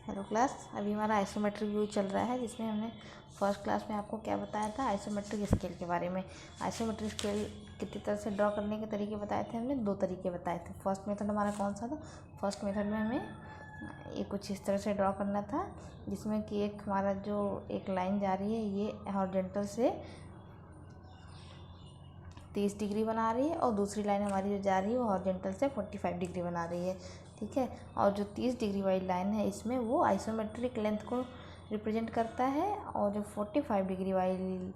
Hello class, अभी हमारा isometric view चल रहा है जिसमें हमने फर्स्ट क्लास में आपको क्या बताया था, आइसोमेट्रिक स्केल के बारे में। आइसोमेट्रिक स्केल कितनी तरह से ड्रॉ करने के तरीके बताए थे हमने, 2 तरीके बताए थे। फर्स्ट मेथड हमारा कौन सा था? फर्स्ट मेथड में हमें ये कुछ इस तरह से ड्रॉ करना था जिसमें कि एक हमारा जो एक लाइन जा रही है ये हॉरिजॉन्टल से 30 डिग्री बना रही है और दूसरी लाइन हमारी जो जा रही है वो हॉरिजॉन्टल से 45 डिग्री बना रही है, ठीक है। और जो 30 डिग्री वाली लाइन है इसमें वो आइसोमेट्रिक लेंथ को रिप्रेजेंट करता है और जो 45 डिग्री वाली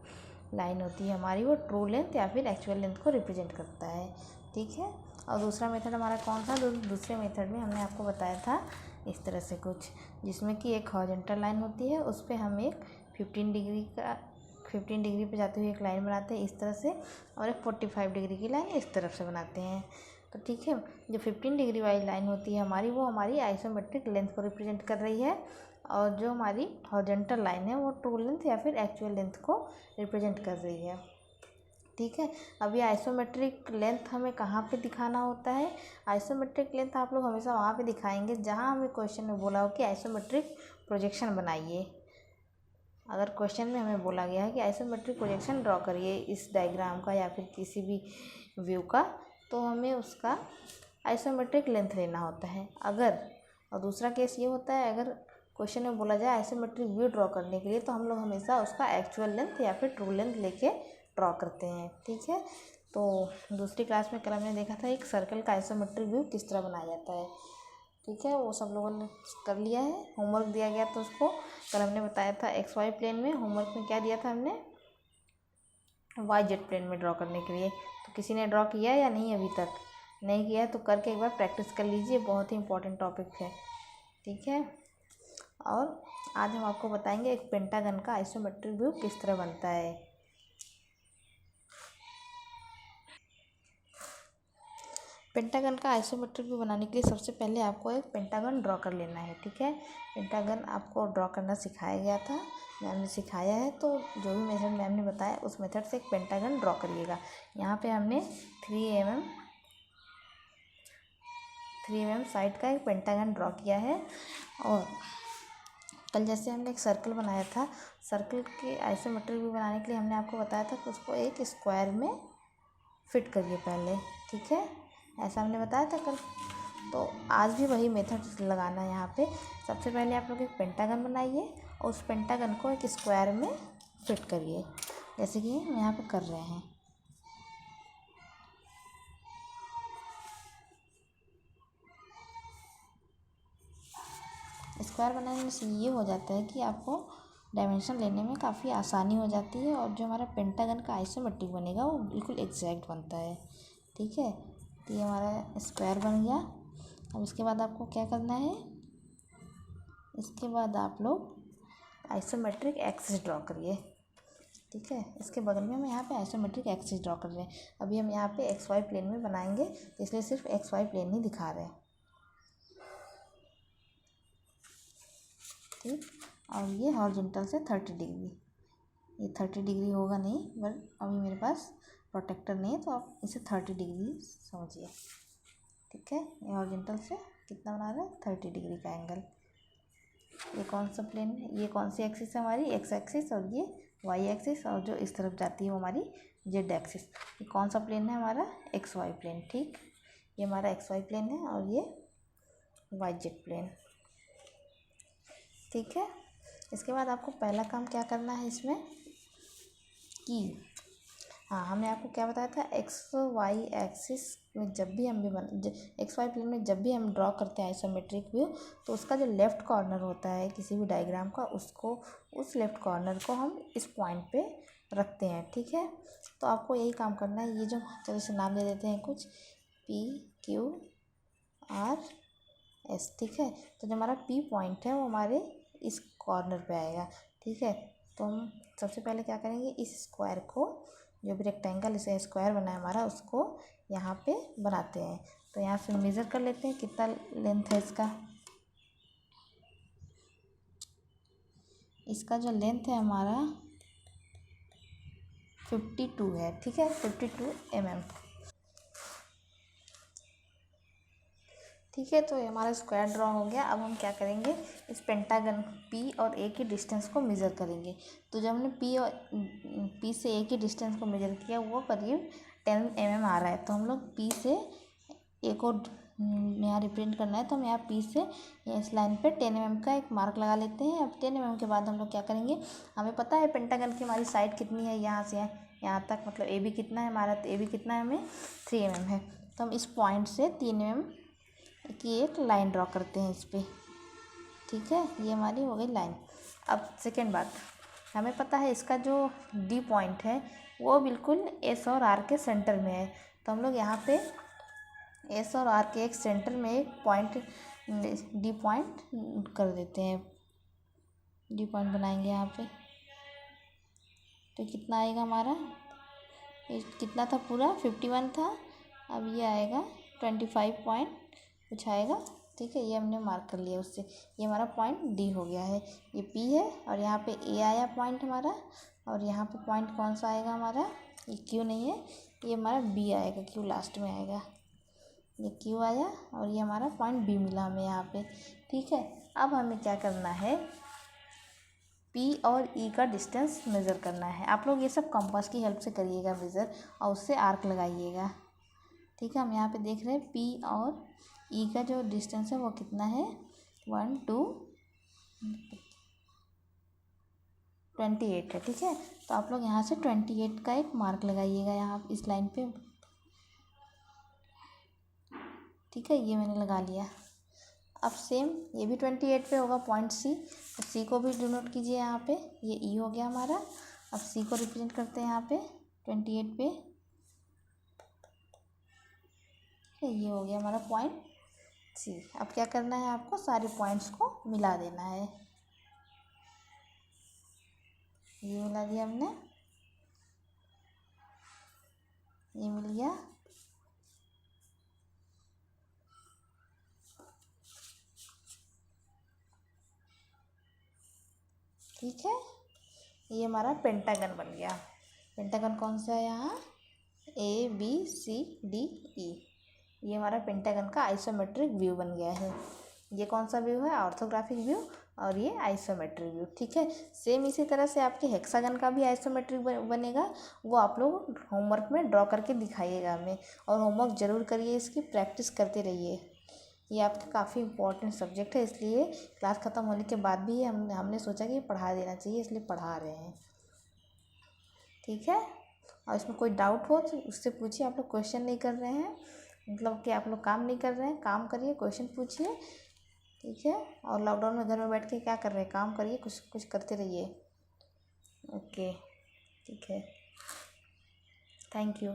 लाइन होती है हमारी वो ट्रू लेंथ या फिर एक्चुअल लेंथ को रिप्रेजेंट करता है, ठीक है। और दूसरा मेथड हमारा कौन सा? दूसरे मेथड में हमने आपको बताया था इस तरह से कुछ, जिसमें कि एक हॉरिजॉन्टल लाइन होती है, उस पर हम एक 15 डिग्री पे जाते हुए एक लाइन बनाते हैं इस तरह से, और एक 45 डिग्री की लाइन इस तरफ से बनाते हैं। तो ठीक है, जो 15 डिग्री वाली लाइन होती है हमारी वो हमारी आइसोमेट्रिक लेंथ को रिप्रेजेंट कर रही है, और जो हमारी हॉरिजॉन्टल लाइन है वो ट्रू लेंथ या फिर एक्चुअल लेंथ को रिप्रेजेंट कर रही है, ठीक है। अब ये आइसोमेट्रिक लेंथ हमें कहाँ पे दिखाना होता है? आइसोमेट्रिक लेंथ आप लोग हमेशा वहाँ पे दिखाएंगे जहाँ हमें क्वेश्चन में बोला हो कि आइसोमेट्रिक प्रोजेक्शन बनाइए। अगर क्वेश्चन में हमें बोला गया है कि आइसोमेट्रिक प्रोजेक्शन ड्रॉ करिए इस डायग्राम का या फिर किसी भी व्यू का, तो हमें उसका आइसोमेट्रिक लेंथ लेना होता है। और दूसरा केस ये होता है, अगर क्वेश्चन में बोला जाए आइसोमेट्रिक व्यू ड्रॉ करने के लिए, तो हम लोग हमेशा उसका एक्चुअल लेंथ या फिर ट्रू लेंथ लेके ड्रॉ करते हैं, ठीक है। तो दूसरी क्लास में कल हमने देखा था एक सर्कल का आइसोमेट्रिक व्यू किस तरह बनाया जाता है, ठीक है। वो सब लोगों ने कर लिया है, होमवर्क दिया गया तो उसको कल हमने बताया था एक्स वाई प्लेन में। होमवर्क में क्या दिया था हमने? वाई जेड प्लेन में ड्रॉ करने के लिए। तो किसी ने ड्रॉ किया या नहीं? अभी तक नहीं किया है तो करके एक बार प्रैक्टिस कर लीजिए, बहुत ही इंपॉर्टेंट टॉपिक है, ठीक है। और आज हम आपको बताएंगे एक पेंटागन का आइसोमेट्रिक व्यू किस तरह बनता है। पेंटागन का आइसोमेट्रिक व्यू बनाने के लिए सबसे पहले आपको एक पेंटागन ड्रॉ कर लेना है, ठीक है। पेंटागन आपको ड्रॉ करना सिखाया गया था, मैम ने सिखाया है, तो जो भी मेथड मैम ने बताया उस मेथड से एक पेंटागन ड्रॉ करिएगा। यहाँ पे हमने 3 mm साइड का एक पेंटागन ड्रॉ किया है। और कल जैसे हमने एक सर्कल बनाया था, सर्कल के आइसोमेट्रिक व्यू बनाने के लिए हमने आपको बताया था कि उसको एक स्क्वायर में फिट करिए पहले, ठीक है, ऐसा हमने बताया था कल। तो आज भी वही मेथड लगाना है। यहाँ पे सबसे पहले आप लोग एक पेंटागन बनाइए और उस पेंटागन को एक स्क्वायर में फिट करिए, जैसे कि हम यहाँ पे कर रहे हैं। स्क्वायर बनाने से ये हो जाता है कि आपको डायमेंशन लेने में काफ़ी आसानी हो जाती है, और जो हमारा पेंटागन का आइसोमेट्रिक बनेगा वो बिल्कुल एग्जैक्ट बनता है, ठीक है। तो ये हमारा स्क्वायर बन गया। अब इसके बाद आपको क्या करना है? इसके बाद आप लोग आइसोमेट्रिक एक्सिस ड्रॉ करिए, ठीक है। इसके बगल में हम यहाँ पे आइसोमेट्रिक एक्सिस ड्रॉ कर रहे हैं। अभी हम यहाँ पे एक्स वाई प्लेन में बनाएंगे, इसलिए सिर्फ एक्स वाई प्लेन ही दिखा रहे हैं, ठीक। और ये हॉरिजॉन्टल से 30 डिग्री, ये 30 डिग्री होगा नहीं, बट अभी मेरे पास प्रोटेक्टर नहीं है तो आप इसे 30 डिग्री समझिए, ठीक है। ये हॉरिजॉन्टल से कितना बना रहे हैं? 30 डिग्री का एंगल। ये कौन सा प्लेन है? ये कौन सी एक्सिस है हमारी? एक्स एक्सिस, और ये वाई एक्सिस, और जो इस तरफ जाती है वो हमारी जेड एक्सिस। ये कौन सा प्लेन है हमारा? एक्स वाई प्लेन, ठीक। ये हमारा एक्स वाई प्लेन है और ये वाई जेड प्लेन, ठीक है। इसके बाद आपको पहला काम क्या करना है इसमें कि हमने आपको क्या बताया था, एक्स वाई एक्सिस में जब भी हम एक्स वाई प्लेन में जब भी हम ड्रॉ करते हैं आइसोमेट्रिक व्यू, तो उसका जो लेफ़्ट कॉर्नर होता है किसी भी डायग्राम का, उसको उस लेफ़्ट कॉर्नर को हम इस पॉइंट पे रखते हैं, ठीक है। तो आपको यही काम करना है। ये जो चलो इसे नाम दे देते हैं कुछ PQRS, ठीक है। तो जो हमारा P पॉइंट है वो हमारे इस कॉर्नर पे आएगा, ठीक है। तो हम सबसे पहले क्या करेंगे, इस स्क्वायर को, जो भी रेक्टेंगल इसे स्क्वायर बना है हमारा, उसको यहाँ पे बनाते हैं। तो यहाँ से मेज़र कर लेते हैं कितना लेंथ है इसका। इसका जो लेंथ है हमारा 52 है, ठीक है, 52 mm, ठीक है, तो ये हमारा स्क्वायर ड्रॉ हो गया। अब हम क्या करेंगे, इस पेंटागन पी और ए की डिस्टेंस को मेज़र करेंगे। तो जब हमने पी से ए की डिस्टेंस को मेज़र किया वो करीब 10 mm आ रहा है। तो हम लोग पी से ए को यहाँ रिप्रेजेंट करना है, तो हम यहाँ पी से इस लाइन पे 10 mm का एक मार्क लगा लेते हैं। अब 10 mm के बाद हम लोग क्या करेंगे, हमें पता है पेंटागन की हमारी साइड कितनी है, यहाँ से यहाँ तक, मतलब ए बी कितना है हमारा, तो ए बी कितना है हमें 3 mm है। तो हम इस पॉइंट से 3 mm की एक लाइन ड्रॉ करते हैं इस पर। ठीक है, ये हमारी हो गई लाइन। अब सेकेंड बात, हमें पता है इसका जो डी पॉइंट है वो बिल्कुल एस और आर के सेंटर में है। तो हम लोग यहाँ पे एस और आर के एक सेंटर में एक पॉइंट डी पॉइंट कर देते हैं, डी पॉइंट बनाएंगे यहाँ पे। तो कितना आएगा हमारा, कितना था पूरा 51 था, अब ये आएगा 25 पॉइंट कुछ आएगा। ठीक है, ये हमने मार्क कर लिया उससे, ये हमारा पॉइंट डी हो गया है। ये पी है और यहाँ पे ए आया पॉइंट हमारा, और यहाँ पे पॉइंट कौन सा आएगा हमारा, ये क्यू नहीं है, ये हमारा बी आएगा, क्यू लास्ट में आएगा। ये क्यू आया और ये हमारा पॉइंट बी मिला हमें यहाँ पे। ठीक है, अब हमें क्या करना है, पी और ई का डिस्टेंस मेज़र करना है। आप लोग ये सब कंपास की हेल्प से करिएगा मेज़र, और उससे आर्क लगाइएगा। ठीक है, हम यहाँ पे देख रहे हैं पी और ई का जो डिस्टेंस है वो कितना है, 1 2 28 है। ठीक है, तो आप लोग यहाँ से 28 का एक मार्क लगाइएगा यहाँ इस लाइन पे। ठीक है, ये मैंने लगा लिया। अब सेम ये भी 28 पे होगा पॉइंट सी, तो सी को भी डिनोट कीजिए यहाँ पे, ये ई हो गया हमारा। अब सी को रिप्रेजेंट करते हैं यहाँ पे 28 पे। ये हो गया हमारा पॉइंट सी। अब क्या करना है, आपको सारे पॉइंट्स को मिला देना है। ये मिला दिया हमने, ये मिल गया। ठीक है, ये हमारा पेंटागन बन गया। पेंटागन कौन सा है यहाँ, A B C D E, ये हमारा पेंटागन का आइसोमेट्रिक व्यू बन गया है। ये कौन सा व्यू है, ऑर्थोग्राफिक व्यू, और ये आइसोमेट्रिक व्यू। ठीक है, सेम इसी तरह से आपके हेक्सागन का भी आइसोमेट्रिक बनेगा, वो आप लोग होमवर्क में ड्रॉ करके दिखाइएगा हमें, और होमवर्क ज़रूर करिए, इसकी प्रैक्टिस करते रहिए। ये आपका काफ़ी इंपॉर्टेंट सब्जेक्ट है, इसलिए क्लास ख़त्म होने के बाद भी हमने सोचा कि पढ़ा देना चाहिए, इसलिए पढ़ा रहे हैं। ठीक है, और इसमें कोई डाउट हो तो उससे पूछिए। आप लोग क्वेश्चन नहीं कर रहे हैं, मतलब कि आप लोग काम नहीं कर रहे हैं, काम करिए, क्वेश्चन पूछिए। ठीक है, और लॉकडाउन में घर में बैठ के क्या कर रहे हैं, काम करिए, कुछ कुछ करते रहिए। ओके, ठीक है, थैंक यू।